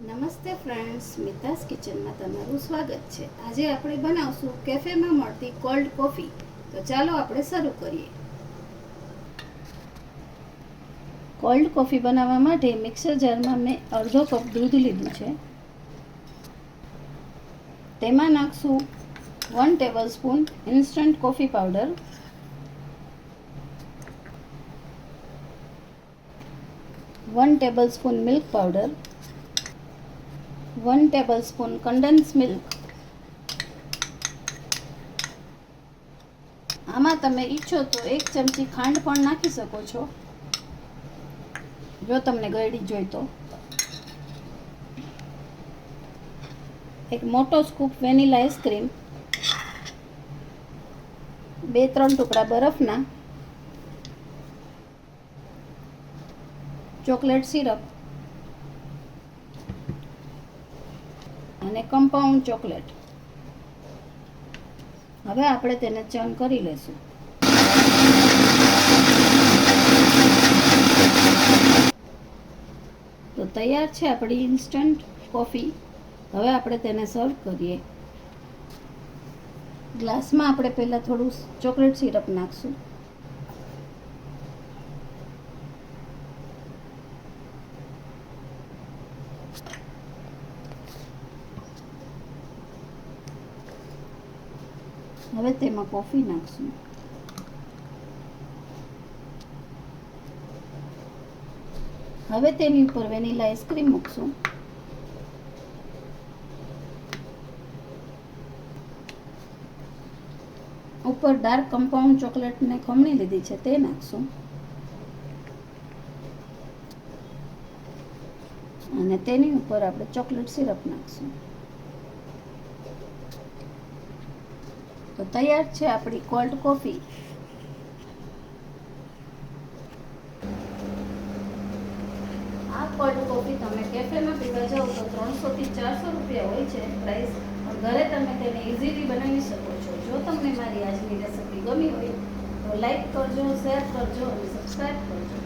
નમસ્તે ફ્રેન્ડ્સ, મિતાસ કિચનમાં તમારું સ્વાગત છે. આજે આપણે બનાવશું કેફેમાં મળતી કોલ્ડ કોફી. તો ચાલો આપણે શરૂ કરીએ. કોલ્ડ કોફી બનાવવા માટે મિક્સર જારમાં મેં અડધો કપ દૂધ લીધું છે. તેમાં નાખશું 1 tablespoon instant coffee powder, 1 tablespoon milk powder, 1 tablespoon condense milk. આમાં તમે ઈચ્છો તો 1 ચમચી ખાંડ પણ નાખી શકો છો, જો તમને ગળી જોઈતો. એક મોટો સ્કૂપ વેનીલા આઈસ્ક્રીમ, 2-3 ટુકડા બરફના, ચોકલેટ સિરપ અને કમ્પાઉન્ડ ચોકલેટ. હવે આપણે તેને ચર્ન કરી લેશું. તો તૈયાર છે આપણી ઇન્સ્ટન્ટ કોફી. હવે આપણે તેને સર્વ કરીએ. ગ્લાસમાં આપણે પહેલાં થોડું ચોકલેટ સિરપ નાખશું. હવે તેમાં કોફી નાખશું. હવે તેની ઉપર વેનીલા આઈસ્ક્રીમ મૂકશું. ઉપર ડાર્ક કમ્પાઉન્ડ ચોકલેટને ખમણી લીધી છે તે નાખશું. અને તેની ઉપર આપણે ચોકલેટ સિરપ નાખશું. તો તૈયાર છે આપણી કોલ્ડ કોફી. આ કોલ્ડ કોફી તમે કેફેમાં પીવા જાઓ તો 300 થી 400 રૂપિયા હોય છે પ્રાઇસ, પણ ઘરે તમે તેને ઇઝીલી બનાવી શકો છો. જો તમને મારી આજની રેસિપી ગમી હોય તો લાઈક કરજો, શેર કરજો અને સબસ્ક્રાઈબ કરજો.